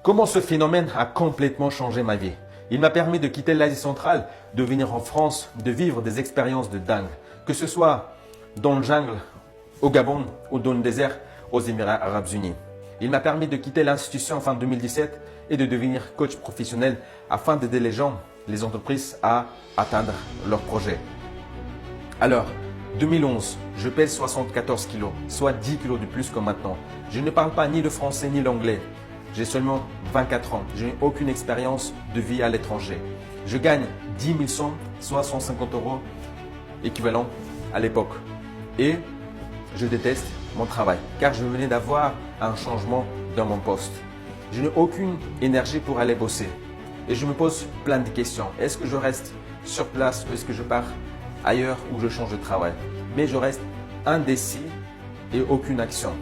Comment ce phénomène a complètement changé ma vie? Il m'a permis de quitter l'Asie centrale, de venir en France, de vivre des expériences de dingue. Que ce soit dans le jungle, au Gabon ou dans le désert, aux Émirats Arabes Unis. Il m'a permis de quitter l'institution en fin 2017 et de devenir coach professionnel afin d'aider les gens, les entreprises à atteindre leurs projets. Alors, 2011, je pèse 74 kilos, soit 10 kilos de plus que maintenant. Je ne parle pas ni le français ni l'anglais. J'ai seulement 24 ans. Je n'ai aucune expérience de vie à l'étranger. Je gagne 10 100, soit 150 € équivalent à l'époque. Et je déteste mon travail car je venais d'avoir un changement dans mon poste. Je n'ai aucune énergie pour aller bosser. Et je me pose plein de questions. Est-ce que je reste sur place ou est-ce que je pars ailleurs où je change de travail? Mais je reste indécis et aucune action.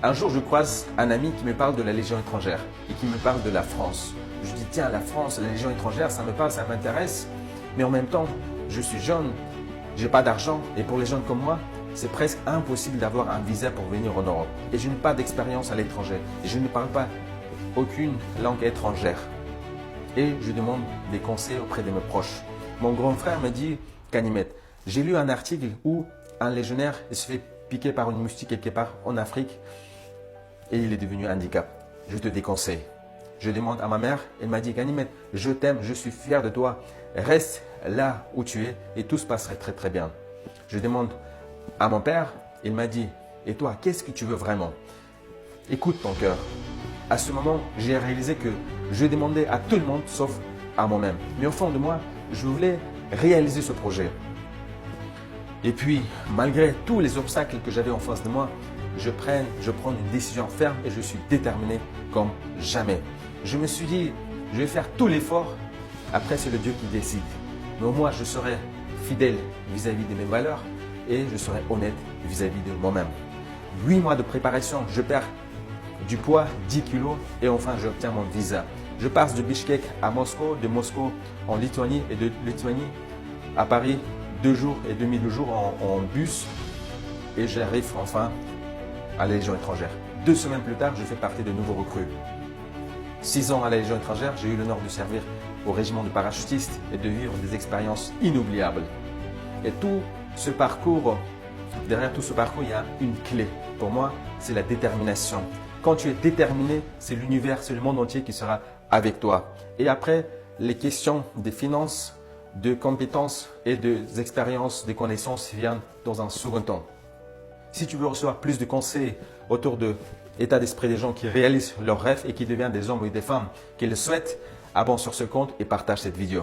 Un jour, je croise un ami qui me parle de la Légion étrangère et qui me parle de la France. Je dis, tiens, la France, la Légion étrangère, ça me parle, ça m'intéresse. Mais en même temps, je suis jeune, je n'ai pas d'argent et pour les jeunes comme moi, c'est presque impossible d'avoir un visa pour venir en Europe. Et je n'ai pas d'expérience à l'étranger et je ne parle pas aucune langue étrangère. Et je demande des conseils auprès de mes proches. Mon grand frère me dit, Kanimet, j'ai lu un article où un légionnaire se fait piquer par une moustique quelque part en Afrique et il est devenu handicap. Je te déconseille. Je demande à ma mère, elle m'a dit, Kanimet, je t'aime, je suis fier de toi. Reste là où tu es et tout se passerait très très bien. Je demande à mon père, il m'a dit, et toi, qu'est-ce que tu veux vraiment? Écoute ton cœur. À ce moment, j'ai réalisé que je demandais à tout le monde sauf à moi-même. Mais au fond de moi, je voulais réaliser ce projet. Et puis, malgré tous les obstacles que j'avais en face de moi, je prends une décision ferme et je suis déterminé comme jamais. Je me suis dit, je vais faire tout l'effort. Après, c'est le Dieu qui décide. Mais au moins, je serai fidèle vis-à-vis de mes valeurs et je serai honnête vis-à-vis de moi-même. 8 mois de préparation, je perds du poids, 10 kilos et enfin, j'obtiens mon visa. Je passe de Bishkek à Moscou, de Moscou en Lituanie et de Lituanie à Paris, 2 jours et demi, 2 jours en bus et j'arrive enfin à la Légion étrangère. 2 semaines plus tard, je fais partie de nouveaux recrues. 6 ans à la Légion étrangère, j'ai eu l'honneur de servir au régiment de parachutistes et de vivre des expériences inoubliables. Et tout ce parcours, derrière tout ce parcours, il y a une clé. Pour moi, c'est la détermination. Quand tu es déterminé, c'est l'univers, c'est le monde entier qui sera avec toi. Et après, les questions des finances, de compétences et des expériences, des connaissances viennent dans un second temps. Si tu veux recevoir plus de conseils autour de l'état d'esprit des gens qui réalisent leurs rêves et qui deviennent des hommes et des femmes qui le souhaitent, abonne sur ce compte et partage cette vidéo.